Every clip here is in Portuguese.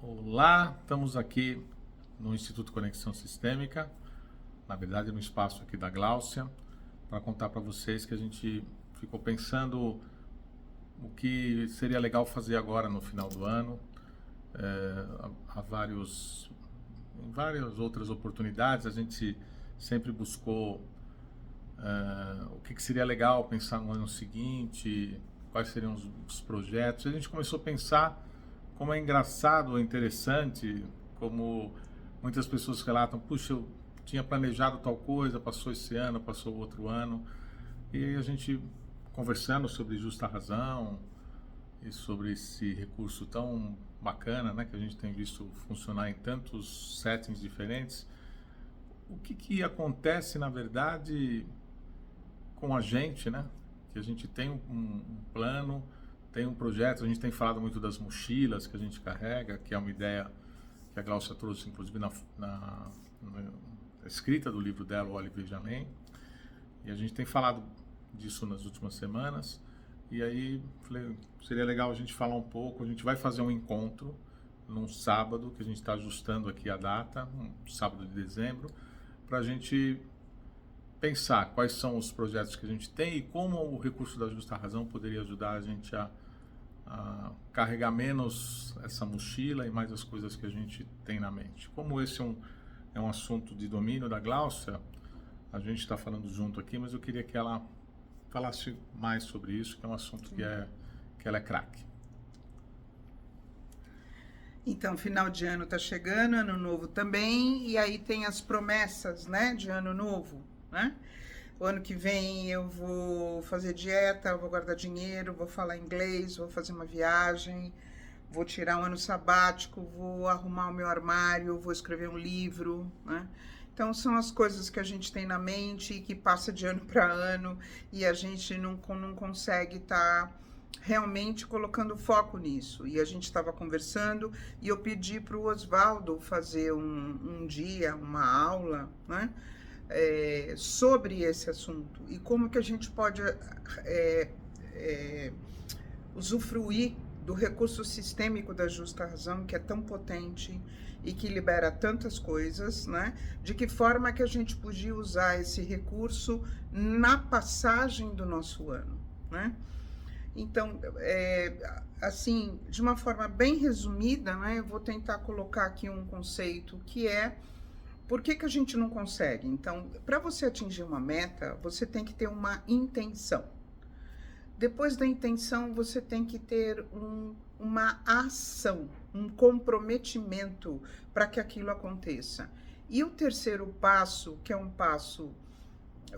Olá, estamos aqui no Instituto Conexão Sistêmica, na verdade no espaço aqui da Gláucia, para contar para vocês que a gente ficou pensando o que seria legal fazer agora no final do ano. Em várias outras oportunidades a gente sempre buscou o que seria legal pensar no ano seguinte, quais seriam os projetos. A gente começou a pensar como é engraçado, interessante, como muitas pessoas relatam, puxa, eu tinha planejado tal coisa, passou esse ano, passou outro ano, e aí a gente conversando sobre justa razão e sobre esse recurso tão bacana, né, que a gente tem visto funcionar em tantos settings diferentes, o que acontece, na verdade, com a gente, né, que a gente tem um plano, tem um projeto. A gente tem falado muito das mochilas que a gente carrega, que é uma ideia que a Gláucia trouxe, inclusive, na escrita do livro dela, O Olhe e Veja Além. E a gente tem falado disso nas últimas semanas. E aí, falei, seria legal a gente falar um pouco. A gente vai fazer um encontro num sábado, que a gente está ajustando aqui a data, um sábado de dezembro, para a gente pensar quais são os projetos que a gente tem e como o recurso da justa razão poderia ajudar a gente a carregar menos essa mochila e mais as coisas que a gente tem na mente. Como esse é um assunto de domínio da Gláucia, a gente está falando junto aqui, mas eu queria que ela falasse mais sobre isso, que é um assunto que ela é craque. Então, final de ano está chegando, ano novo também, e aí tem as promessas, né, de ano novo, né? O ano que vem eu vou fazer dieta, eu vou guardar dinheiro, vou falar inglês, vou fazer uma viagem, vou tirar um ano sabático, vou arrumar o meu armário, vou escrever um livro, né? Então, são as coisas que a gente tem na mente e que passa de ano para ano e a gente não consegue estar realmente colocando foco nisso. E a gente estava conversando e eu pedi para o Oswaldo fazer um dia, uma aula, né? Sobre esse assunto e como que a gente pode usufruir do recurso sistêmico da justa razão, que é tão potente e que libera tantas coisas, né? De que forma que a gente podia usar esse recurso na passagem do nosso ano, né? Então, assim, de uma forma bem resumida, né? Eu vou tentar colocar aqui um conceito que é: por que a gente não consegue? Então, para você atingir uma meta, você tem que ter uma intenção. Depois da intenção, você tem que ter uma ação, um comprometimento para que aquilo aconteça. E o terceiro passo, que é um passo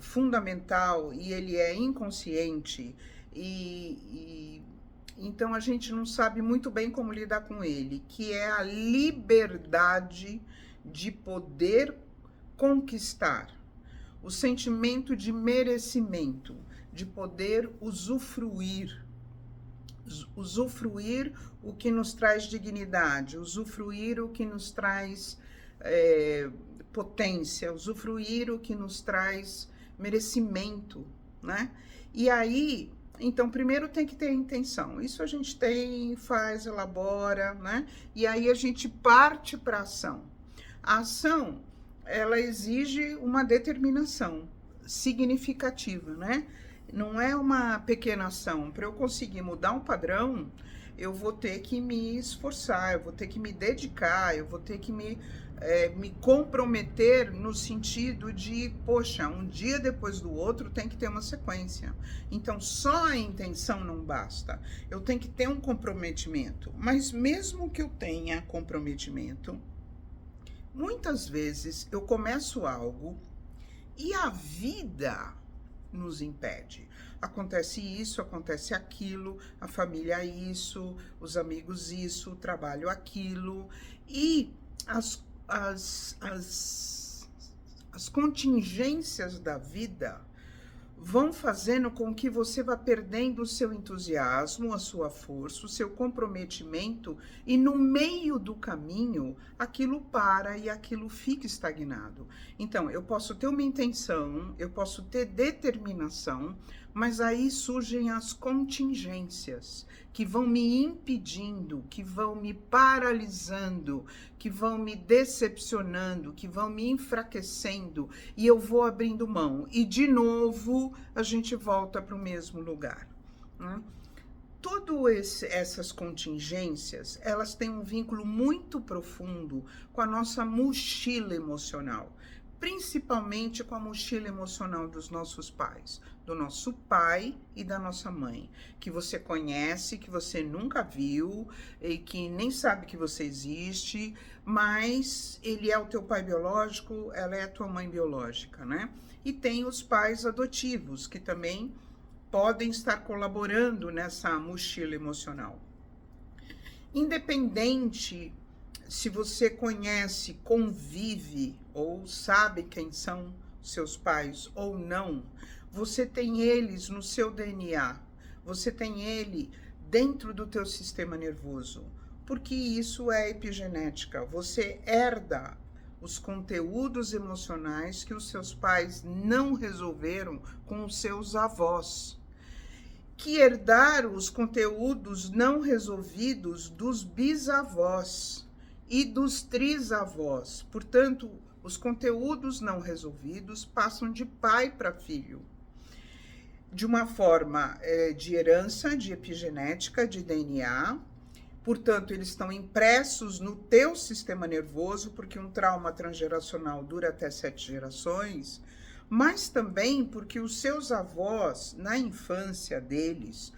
fundamental e ele é inconsciente, então a gente não sabe muito bem como lidar com ele, que é a liberdade de poder conquistar, o sentimento de merecimento, de poder usufruir o que nos traz dignidade, usufruir o que nos traz potência, usufruir o que nos traz merecimento, né? E aí, então, primeiro tem que ter intenção. Isso a gente tem, faz, elabora, né? E aí a gente parte para a ação. A ação, ela exige uma determinação significativa, né? Não é uma pequena ação. Para eu conseguir mudar um padrão, eu vou ter que me esforçar, eu vou ter que me dedicar, eu vou ter que me comprometer no sentido de, poxa, um dia depois do outro tem que ter uma sequência. Então, só a intenção não basta. Eu tenho que ter um comprometimento. Mas mesmo que eu tenha comprometimento, muitas vezes eu começo algo e a vida nos impede. Acontece isso, acontece aquilo, a família isso, os amigos isso, o trabalho aquilo, e as contingências da vida vão fazendo com que você vá perdendo o seu entusiasmo, a sua força, o seu comprometimento, e no meio do caminho aquilo para e aquilo fica estagnado. Então, eu posso ter uma intenção, eu posso ter determinação, Mas aí surgem as contingências que vão me impedindo, que vão me paralisando, que vão me decepcionando, que vão me enfraquecendo, e eu vou abrindo mão. E de novo a gente volta para o mesmo lugar, né? Todas essas contingências, elas têm um vínculo muito profundo com a nossa mochila emocional, principalmente com a mochila emocional dos nossos pais, do nosso pai e da nossa mãe, que você conhece, que você nunca viu e que nem sabe que você existe, mas ele é o teu pai biológico, ela é a tua mãe biológica, né? E tem os pais adotivos, que também podem estar colaborando nessa mochila emocional. Independente se você conhece, convive ou sabe quem são seus pais ou não, você tem eles no seu DNA, você tem ele dentro do teu sistema nervoso, porque isso é epigenética, você herda os conteúdos emocionais que os seus pais não resolveram com os seus avós, que herdaram os conteúdos não resolvidos dos bisavós e dos trisavós. Portanto, os conteúdos não resolvidos passam de pai para filho, de uma forma de herança, de epigenética, de DNA. Portanto, eles estão impressos no teu sistema nervoso, porque um trauma transgeracional dura até 7 gerações, mas também porque os seus avós, na infância deles,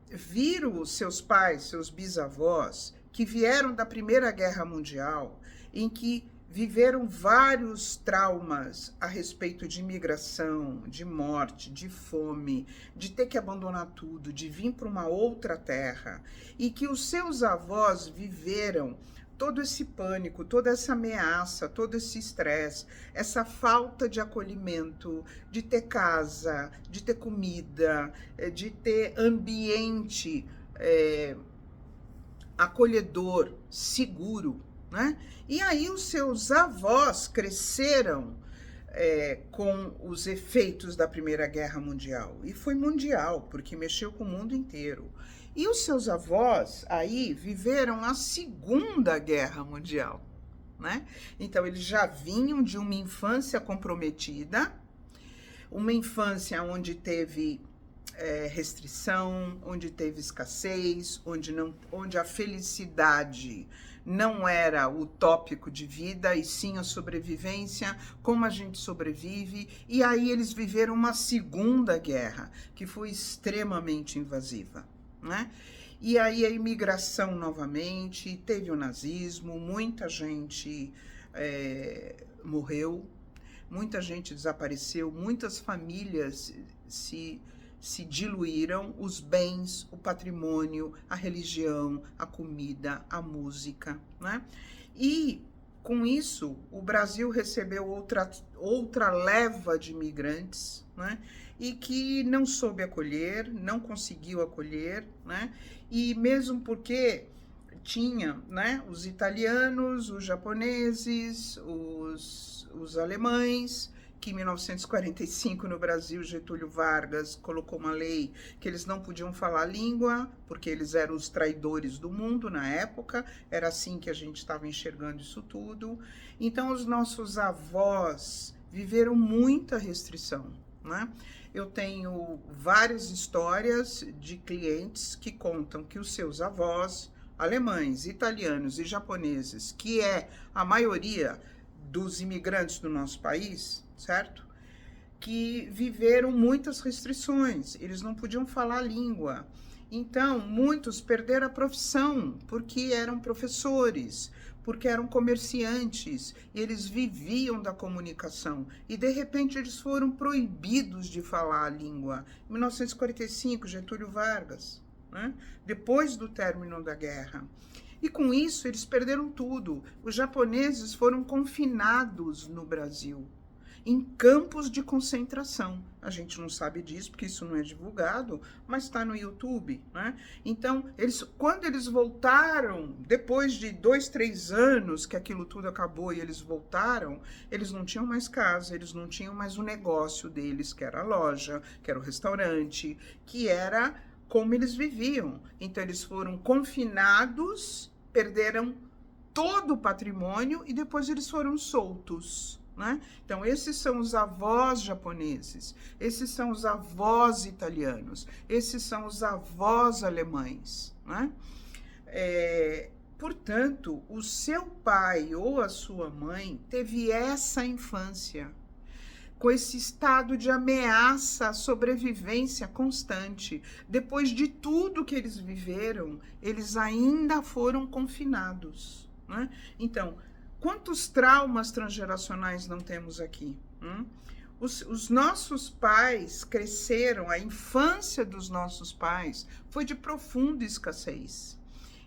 viram os seus pais, seus bisavós, que vieram da Primeira Guerra Mundial, em que viveram vários traumas a respeito de imigração, de morte, de fome, de ter que abandonar tudo, de vir para uma outra terra, e que os seus avós viveram todo esse pânico, toda essa ameaça, todo esse estresse, essa falta de acolhimento, de ter casa, de ter comida, de ter ambiente acolhedor, seguro, né? E aí os seus avós cresceram com os efeitos da Primeira Guerra Mundial. E foi mundial, porque mexeu com o mundo inteiro. E os seus avós aí viveram a Segunda Guerra Mundial, né? Então, eles já vinham de uma infância comprometida, uma infância onde teve restrição, onde teve escassez, onde a felicidade não era o tópico de vida, e sim a sobrevivência, como a gente sobrevive. E aí eles viveram uma Segunda Guerra, que foi extremamente invasiva, né? E aí a imigração novamente, teve o nazismo, muita gente morreu, muita gente desapareceu, muitas famílias se diluíram, os bens, o patrimônio, a religião, a comida, a música, né? E com isso o Brasil recebeu outra leva de imigrantes, né? E que não soube acolher, não conseguiu acolher, né? E mesmo porque tinha, né, os italianos, os japoneses, os alemães, que em 1945 no Brasil, Getúlio Vargas colocou uma lei que eles não podiam falar a língua, porque eles eram os traidores do mundo na época, era assim que a gente estava enxergando isso tudo. Então os nossos avós viveram muita restrição, né? Eu tenho várias histórias de clientes que contam que os seus avós, alemães, italianos e japoneses, que é a maioria dos imigrantes do nosso país, certo? Que viveram muitas restrições, eles não podiam falar a língua. Então, muitos perderam a profissão, porque eram professores, porque eram comerciantes, e eles viviam da comunicação. E, de repente, eles foram proibidos de falar a língua. Em 1945, Getúlio Vargas, né? Depois do término da guerra. E com isso eles perderam tudo. Os japoneses foram confinados no Brasil. em campos de concentração. A gente não sabe disso, porque isso não é divulgado, mas está no YouTube, né? Então, quando eles voltaram, depois de 2, 3 anos que aquilo tudo acabou e eles voltaram, eles não tinham mais casa, eles não tinham mais o negócio deles, que era a loja, que era o restaurante, que era como eles viviam. Então, eles foram confinados, perderam todo o patrimônio e depois eles foram soltos, né? Então, esses são os avós japoneses, esses são os avós italianos, esses são os avós alemães, né? Portanto, o seu pai ou a sua mãe teve essa infância, com esse estado de ameaça à sobrevivência constante. Depois de tudo que eles viveram, eles ainda foram confinados, né? Então, quantos traumas transgeracionais não temos aqui? Os nossos pais cresceram, a infância dos nossos pais foi de profunda escassez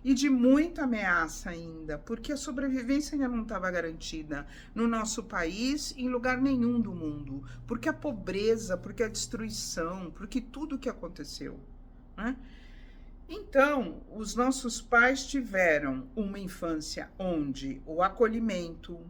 e de muita ameaça ainda, porque a sobrevivência ainda não estava garantida no nosso país, em lugar nenhum do mundo, porque a pobreza, porque a destruição, porque tudo que aconteceu, né? Então, os nossos pais tiveram uma infância onde o acolhimento,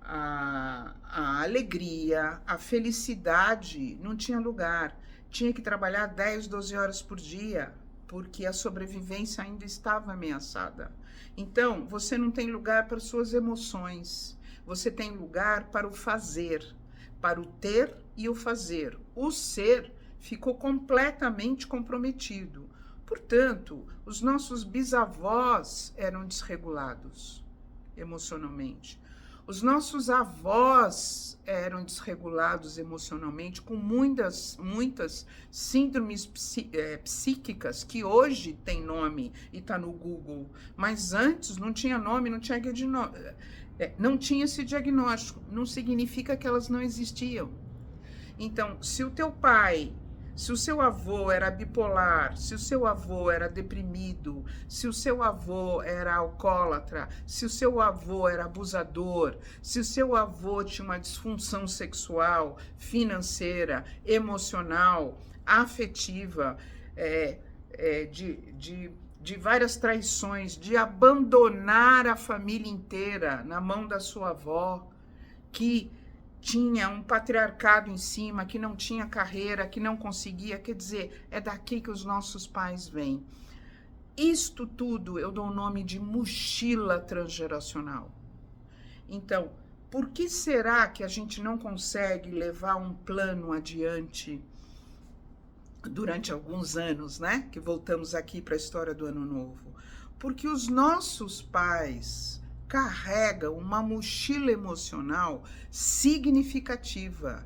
a alegria, a felicidade não tinha lugar. Tinha que trabalhar 10, 12 horas por dia, porque a sobrevivência ainda estava ameaçada. Então, você não tem lugar para suas emoções, você tem lugar para o fazer, para o ter e o fazer. O ser ficou completamente comprometido. Portanto, os nossos bisavós eram desregulados emocionalmente. Os nossos avós eram desregulados emocionalmente, com muitas síndromes psíquicas, que hoje tem nome e está no Google, mas antes não tinha nome, não tinha não tinha esse diagnóstico, não significa que elas não existiam. Então, se o teu pai, se o seu avô era bipolar, se o seu avô era deprimido, se o seu avô era alcoólatra, se o seu avô era abusador, se o seu avô tinha uma disfunção sexual, financeira, emocional, afetiva, de várias traições, de abandonar a família inteira na mão da sua avó, que tinha um patriarcado em cima, que não tinha carreira, que não conseguia, quer dizer, é daqui que os nossos pais vêm. Isto tudo eu dou o nome de mochila transgeracional. Então, por que será que a gente não consegue levar um plano adiante durante alguns anos, né? Que voltamos aqui para a história do Ano Novo. Porque os nossos pais carregam uma mochila emocional significativa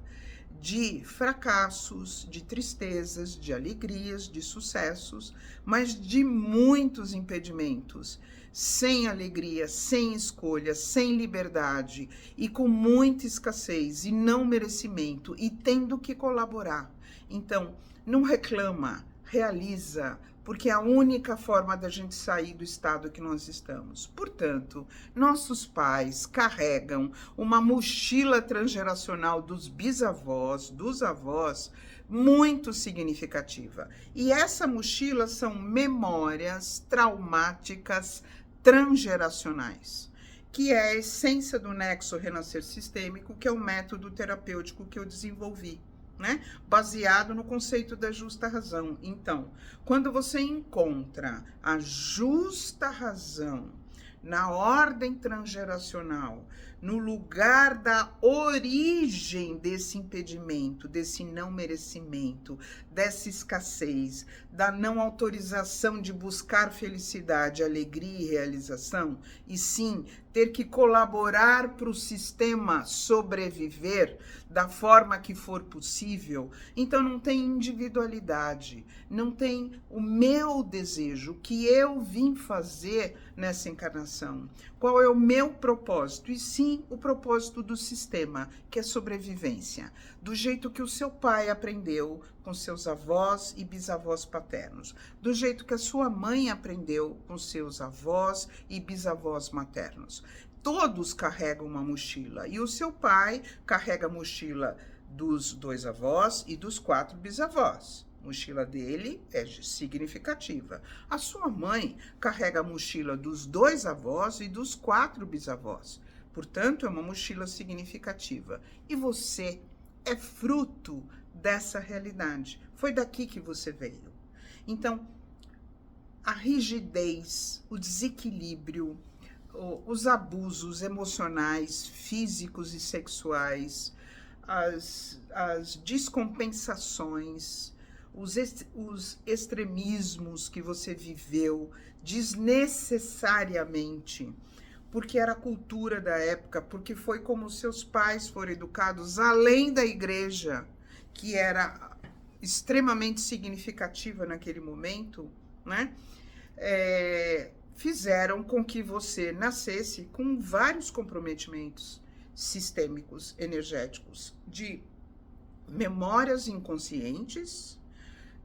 de fracassos, de tristezas, de alegrias, de sucessos, mas de muitos impedimentos, sem alegria, sem escolha, sem liberdade e com muita escassez e não merecimento e tendo que colaborar. Então, não reclama, realiza, porque é a única forma da gente sair do estado que nós estamos. Portanto, nossos pais carregam uma mochila transgeracional dos bisavós, dos avós, muito significativa. E essa mochila são memórias traumáticas transgeracionais, que é a essência do Nexo Renascer Sistêmico, que é o método terapêutico que eu desenvolvi, né? Baseado no conceito da justa razão. Então, quando você encontra a justa razão na ordem transgeracional, no lugar da origem desse impedimento, desse não merecimento, dessa escassez, da não autorização de buscar felicidade, alegria e realização, e sim ter que colaborar para o sistema sobreviver da forma que for possível, então não tem individualidade, não tem o meu desejo, o que eu vim fazer nessa encarnação, qual é o meu propósito, e sim o propósito do sistema, que é sobrevivência, do jeito que o seu pai aprendeu com seus avós e bisavós paternos, do jeito que a sua mãe aprendeu com seus avós e bisavós maternos. todos carregam uma mochila. E o seu pai carrega a mochila dos 2 avós e dos 4 bisavós. A mochila dele é significativa. A sua mãe carrega a mochila dos 2 avós e dos 4 bisavós. Portanto, é uma mochila significativa. E você é fruto dessa realidade. Foi daqui que você veio. Então, a rigidez, o desequilíbrio, os abusos emocionais, físicos e sexuais, as descompensações, os extremismos que você viveu desnecessariamente, porque era a cultura da época, porque foi como seus pais foram educados, além da igreja, que era extremamente significativa naquele momento, né? Fizeram com que você nascesse com vários comprometimentos sistêmicos, energéticos, de memórias inconscientes,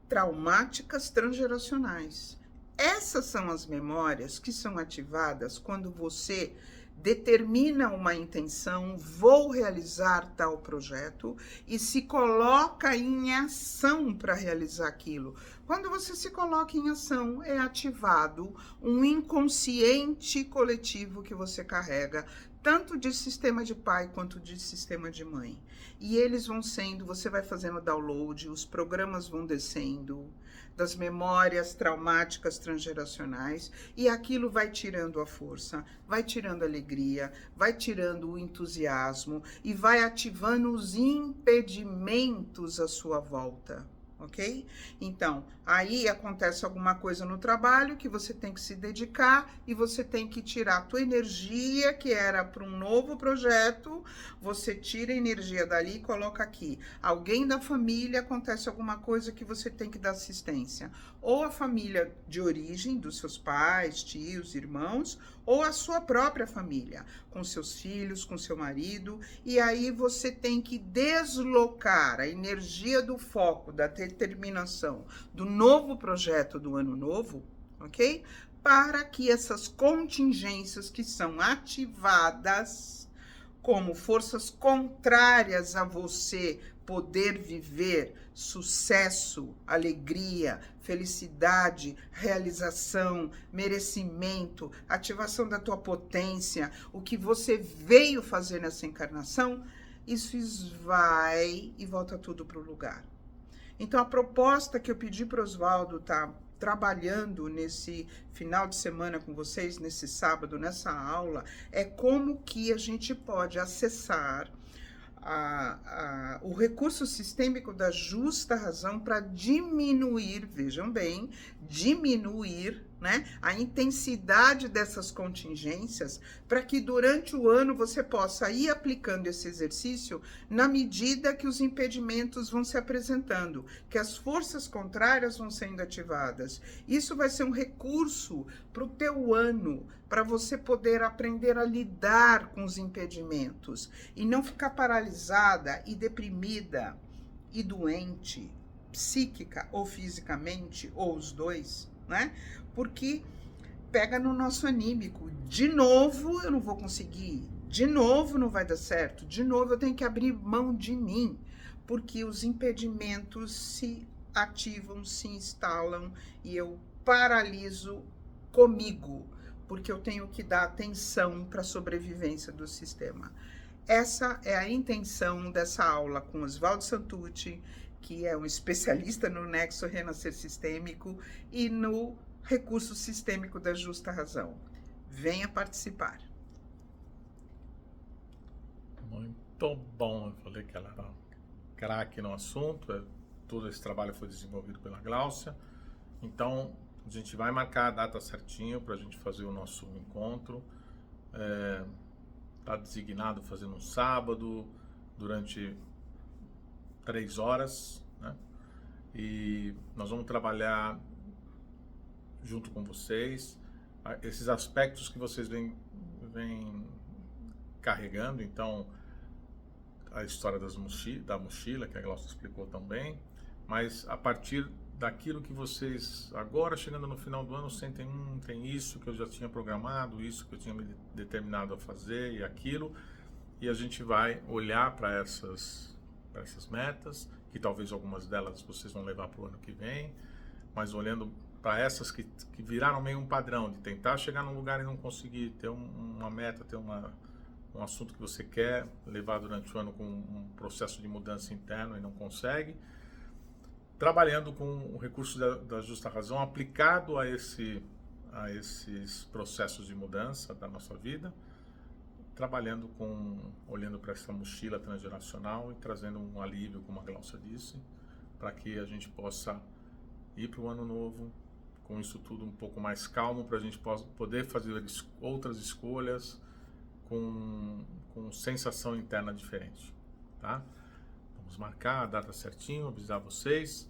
traumáticas, transgeracionais. Essas são as memórias que são ativadas quando você determina uma intenção, vou realizar tal projeto, e se coloca em ação para realizar aquilo. Quando você se coloca em ação, é ativado um inconsciente coletivo que você carrega, tanto de sistema de pai quanto de sistema de mãe. E eles vão sendo, você vai fazendo download, os programas vão descendo das memórias traumáticas transgeracionais, e aquilo vai tirando a força, vai tirando a alegria, vai tirando o entusiasmo e vai ativando os impedimentos à sua volta. Ok? Então, aí acontece alguma coisa no trabalho que você tem que se dedicar e você tem que tirar a tua energia, que era para um novo projeto, você tira a energia dali e coloca aqui. Alguém da família, acontece alguma coisa que você tem que dar assistência. Ou a família de origem, dos seus pais, tios, irmãos, ou a sua própria família, com seus filhos, com seu marido, e aí você tem que deslocar a energia do foco, da determinação do novo projeto do ano novo, ok? Para que essas contingências que são ativadas como forças contrárias a você poder viver sucesso, alegria, felicidade, realização, merecimento, ativação da tua potência, o que você veio fazer nessa encarnação, isso esvai e volta tudo para o lugar. Então, a proposta que eu pedi para o Oswaldo estar trabalhando nesse final de semana com vocês, nesse sábado, nessa aula, é como que a gente pode acessar o recurso sistêmico da justa razão para diminuir, vejam bem, diminuir, né, a intensidade dessas contingências, para que durante o ano você possa ir aplicando esse exercício na medida que os impedimentos vão se apresentando, que as forças contrárias vão sendo ativadas. Isso vai ser um recurso para o teu ano, para você poder aprender a lidar com os impedimentos e não ficar paralisada e deprimida e doente, psíquica ou fisicamente, ou os dois, né? Porque pega no nosso anímico. De novo eu não vou conseguir, de novo não vai dar certo, de novo eu tenho que abrir mão de mim, porque os impedimentos se ativam, se instalam e eu paraliso comigo, porque eu tenho que dar atenção para a sobrevivência do sistema. Essa é a intenção dessa aula com Oswaldo Santucci, que é um especialista no nexo renascer sistêmico e no recurso sistêmico da justa razão. Venha participar. Muito bom. Eu falei que ela era craque no assunto. Todo esse trabalho foi desenvolvido pela Gláucia. Então, a gente vai marcar a data certinho para a gente fazer o nosso encontro. Está designado fazer no sábado, durante 3 horas, né? E nós vamos trabalhar junto com vocês esses aspectos que vocês vêm carregando. Então, a história da mochila, que a Glaucia explicou também, mas a partir daquilo que vocês, agora chegando no final do ano, sentem, tem isso que eu já tinha programado, isso que eu tinha me determinado a fazer e aquilo, e a gente vai olhar para essas metas, que talvez algumas delas vocês vão levar para o ano que vem, mas olhando para essas que viraram meio um padrão, de tentar chegar num lugar e não conseguir, ter uma meta, ter um assunto que você quer levar durante o ano com um processo de mudança interno e não consegue, trabalhando com o recurso da justa razão aplicado a esses processos de mudança da nossa vida, trabalhando olhando para essa mochila transgeracional e trazendo um alívio, como a Glaucia disse, para que a gente possa ir para o ano novo com isso tudo um pouco mais calmo, para a gente poder fazer outras escolhas com sensação interna diferente, tá? Vamos marcar a data certinho, avisar vocês.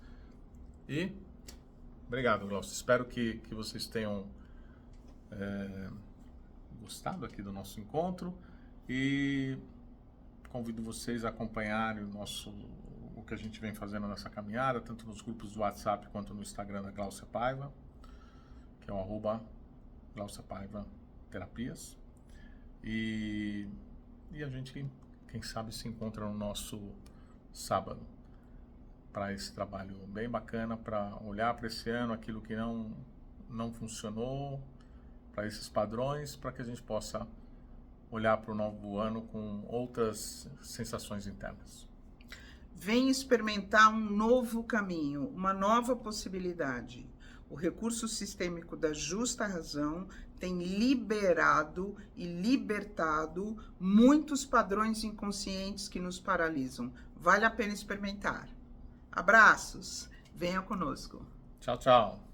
E obrigado, Glaucia. Espero que vocês tenham gostado aqui do nosso encontro e convido vocês a acompanharem o que a gente vem fazendo nessa caminhada, tanto nos grupos do WhatsApp quanto no Instagram da Glaucia Paiva, que é o @GlauciaPaiva-terapias. E a gente, quem sabe, se encontra no nosso sábado para esse trabalho bem bacana, para olhar para esse ano, aquilo que não funcionou, para esses padrões, para que a gente possa olhar para o novo ano com outras sensações internas. Vem experimentar um novo caminho, uma nova possibilidade. O recurso sistêmico da justa razão tem liberado e libertado muitos padrões inconscientes que nos paralisam. Vale a pena experimentar. Abraços, venha conosco. Tchau, tchau.